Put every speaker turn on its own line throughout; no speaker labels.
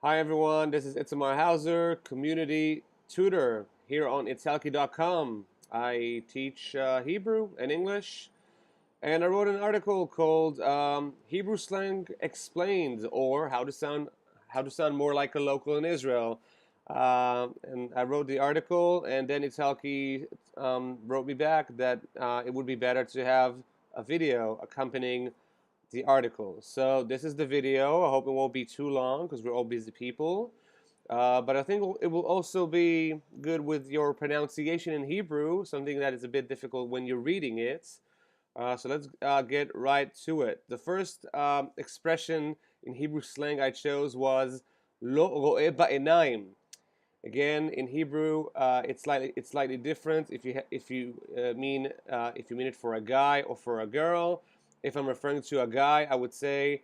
Hi everyone, this is Itamar Hauser, community tutor here on italki.com. I teach Hebrew and English, and I wrote an article called Hebrew Slang Explained, or how to sound more like a local in Israel. And I wrote the article, and then Italki wrote me back that it would be better to have a video accompanying the article. So this is the video. I hope it won't be too long because we're all busy people. But I think it will also be good with your pronunciation in Hebrew, something that is a bit difficult when you're reading it. So let's get right to it. The first expression in Hebrew slang I chose was lo ro'eh ba'enayim. Again, in Hebrew, it's slightly different. If you mean it for a guy or for a girl. If I'm referring to a guy, I would say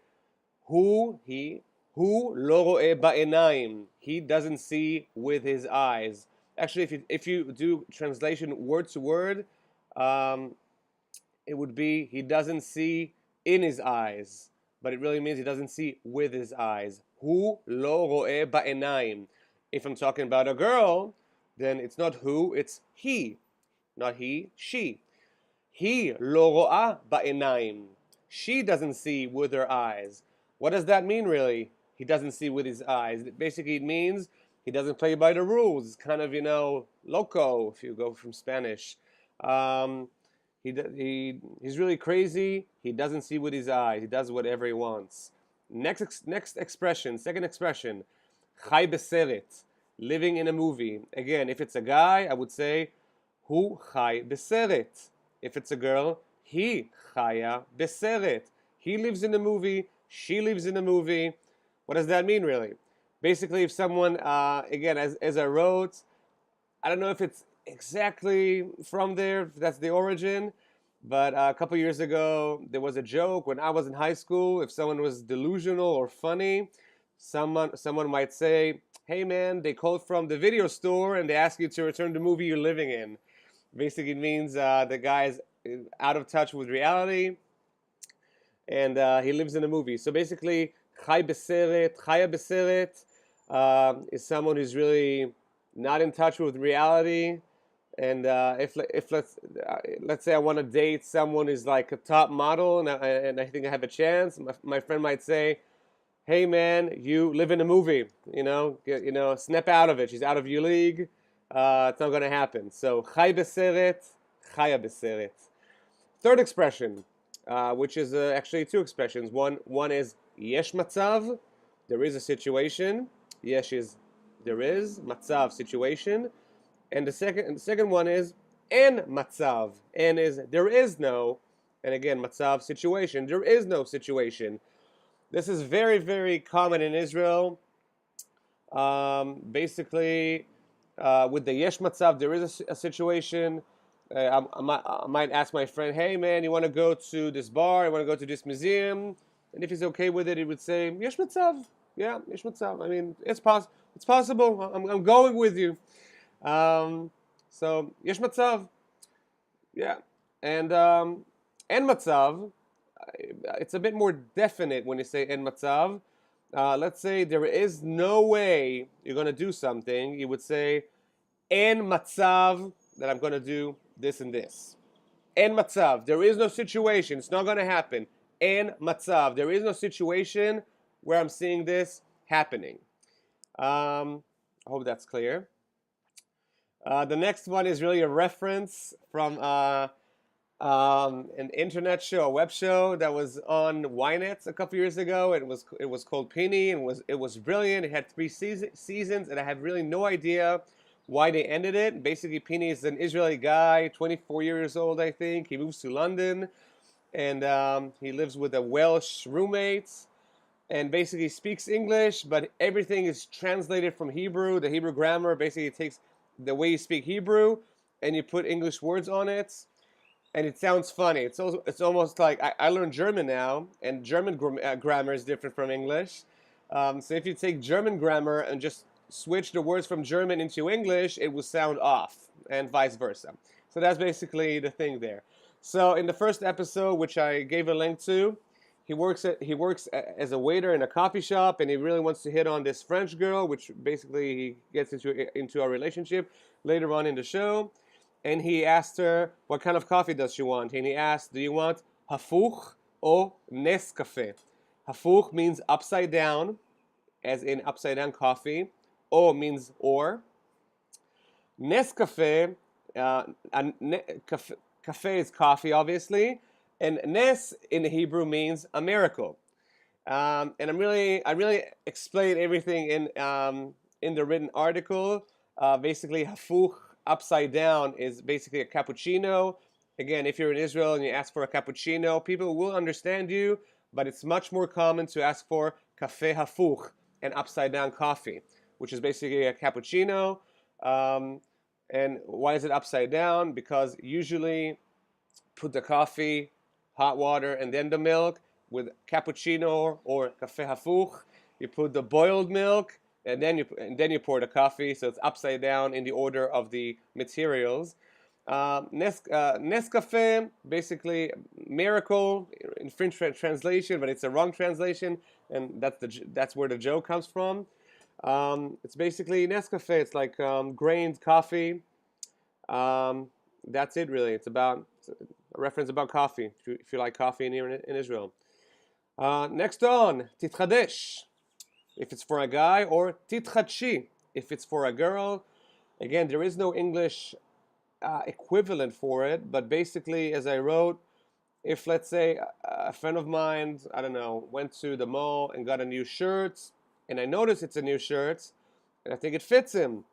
hu lo ro'eh ba'enayim. He doesn't see with his eyes. Actually, if you do translation word to word, um, it would be he doesn't see in his eyes, but it really means he doesn't see with his eyes. Hu lo ro'eh ba'enayim. If I'm talking about a girl, then it's not who, it's he. Not he, she. He lo ro'ah ba'enayim. She doesn't see with her eyes. What does that mean, really? He doesn't see with his eyes. Basically, it means he doesn't play by the rules. It's kind of, loco, if you go from Spanish. Um, he's really crazy. He doesn't see with his eyes. He does whatever he wants. Next expression, second expression, chai beseret, living in a movie. Again, if it's a guy, I would say hu chai beseret. If it's a girl, he chaya beseret. He lives in a movie. She lives in a movie. What does that mean, really? Basically, if someone, again, as I wrote, I don't know if it's exactly from there, if that's the origin, but a couple years ago, there was a joke when I was in high school. If someone was delusional or funny, someone might say, "Hey man, they called from the video store and they ask you to return the movie you're living in." Basically, it means the guy is out of touch with reality, and he lives in a movie. So basically, chai beseret, chaya beseret, is someone who's really not in touch with reality. And if let's say I want to date someone who's like a top model, and I think I have a chance, my friend might say, "Hey man, you live in a movie. Snap out of it. She's out of your league. It's not going to happen." So chai beseret, chaya beseret. Third expression, which is actually two expressions. One is yesh matzav, there is a situation. Yesh is there is, matzav situation, and the second one is en matzav. En is there is no, and again matzav situation. There is no situation. This is very very common in Israel. Basically, with the yesh matzav, there is a situation. I might ask my friend, "Hey man, you want to go to this bar? You want to go to this museum?" And if he's okay with it, he would say, "Yesh matzav, yeah, yesh matzav. I mean, it's possible. I'm going with you." So yesh matzav, yeah, and en matzav, it's a bit more definite when you say en matzav. Let's say there is no way you're going to do something. You would say en matzav that I'm going to do this and this. En matzav, there is no situation. It's not going to happen. En matzav, there is no situation where I'm seeing this happening. I hope that's clear. The next one is really a reference from an internet show, a web show that was on Ynet a couple years ago. It was called Pini, and it was brilliant. It had three seasons, and I have really no idea why they ended it. Basically, Pini is an Israeli guy, 24 years old, I think. He moves to London, and he lives with a Welsh roommate, and basically speaks English, but everything is translated from Hebrew. The Hebrew grammar basically takes the way you speak Hebrew, and you put English words on it, and it sounds funny. It's almost like I learned German now, and German grammar is different from English. So if you take German grammar and just switch the words from German into English, it will sound off, and vice versa. So that's basically the thing there. So in the first episode, which I gave a link to, as a waiter in a coffee shop, and he really wants to hit on this French girl, which basically he gets into a relationship later on in the show. And he asked her what kind of coffee does she want, and he asked, "Do you want hafuch or Nescafe?" Hafuch means upside down, as in upside down coffee. O means or. Nescafe, cafe is coffee, obviously, and Nes in Hebrew means a miracle. And I really explain everything in the written article. Basically, hafuch, upside down, is basically a cappuccino. Again, if you're in Israel and you ask for a cappuccino, people will understand you, but it's much more common to ask for cafe hafuch, an upside down coffee, which is basically a cappuccino. And why is it upside down? Because usually put the coffee, hot water, and then the milk. With cappuccino or cafe hafuch, you put the boiled milk, and then you pour the coffee. So it's upside down in the order of the materials. Nescafe, basically miracle in French translation, but it's a wrong translation, and that's where the joke comes from. It's basically Nescafe. It's like grained coffee. That's it, really. It's a reference about coffee. If you like coffee in Israel. Next on, titchadesh, if it's for a guy, or titchachi, if it's for a girl. Again, there is no English equivalent for it, but basically, as I wrote, if, let's say, a friend of mine, I don't know, went to the mall and got a new shirt, and I notice it's a new shirt, and I think it fits him,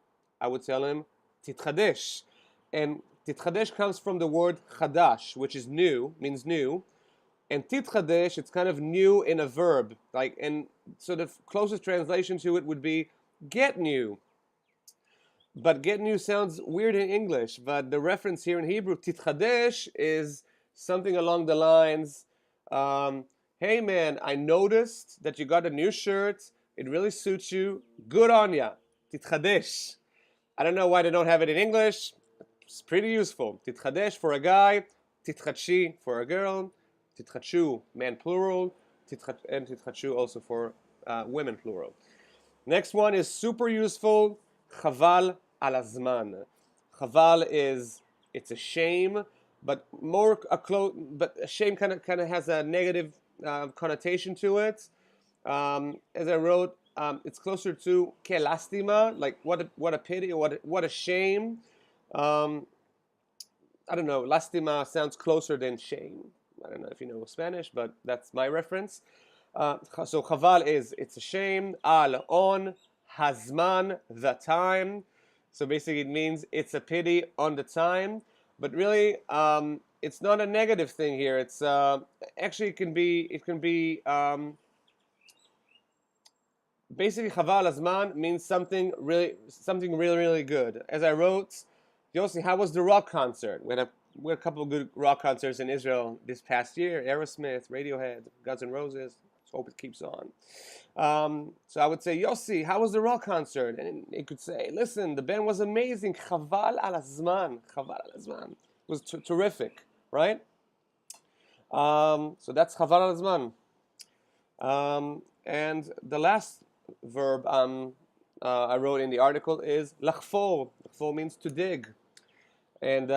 I would tell him, titchadesh. And titchadesh comes from the word chadash, which is new, means new. And titchadesh, it's kind of new in a verb. And so the closest translation to it would be get new. But get new sounds weird in English. But the reference here in Hebrew, titchadesh, is something along the lines, hey man, I noticed that you got a new shirt. It really suits you. Good on ya. Titchadesh. I don't know why they don't have it in English. It's pretty useful. Titchadesh for a guy. Titchachi for a girl. Titchachu, man plural. And titchachu also for women plural. Next one is super useful. Chaval al hazman. Chaval is, it's a shame, but a shame kind of has a negative connotation to it. As I wrote, it's closer to kelastima, like what a pity, what a shame. I don't know, lastima sounds closer than shame. I don't know if you know Spanish, but that's my reference. So chaval is, it's a shame. Al, on. Hazman, the time. So basically it means it's a pity on the time. But really, it's not a negative thing here. It's actually it can be basically chaval hazman means something really good. As I wrote, Yossi, how was the rock concert? We had a couple of good rock concerts in Israel this past year. Aerosmith, Radiohead, Guns N' Roses. Let's hope it keeps on. So I would say, Yossi, how was the rock concert? And he could say, listen, the band was amazing. Chaval al hazman. Chaval al hazman. It was terrific, right? So that's chaval al hazman. And the last verb I wrote in the article is lachfor. Lachfor means to dig. And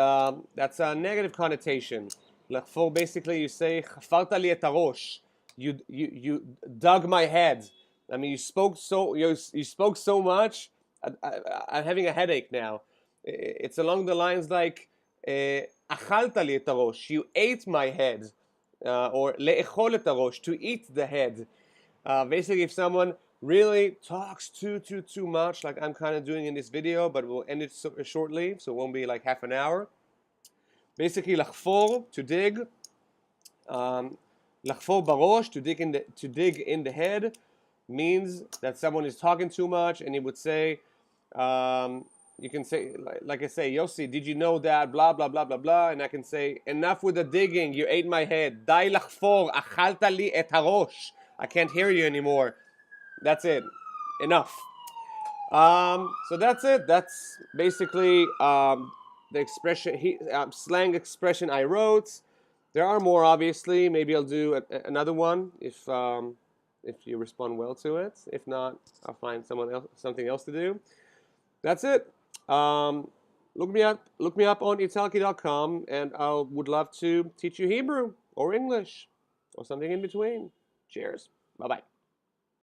that's a negative connotation. Lachfor, basically you say, chafarta li et harosh. You dug my head. I mean, you spoke so much. I'm having a headache now. It's along the lines like achalta li et harosh. You ate my head, or le'echol et harosh, to eat the head. Basically, if someone really talks too much, like I'm kind of doing in this video, but we'll end it shortly, so it won't be like half an hour. Basically, lachfor, to dig. Lachfor barosh, to dig in the head, means that someone is talking too much, and he would say, you can say, like I say, Yossi, did you know that, blah, blah, blah, blah, blah, and I can say, enough with the digging, you ate my head, dai lachfor, achalta li et harosh, I can't hear you anymore, that's it, enough. So that's it, that's basically the expression, slang expression I wrote. There are more, obviously. Maybe I'll do another one if you respond well to it. If not, I'll find something else to do. That's it. Um, look me up on italki.com, and I would love to teach you Hebrew or English or something in between. Cheers. Bye bye.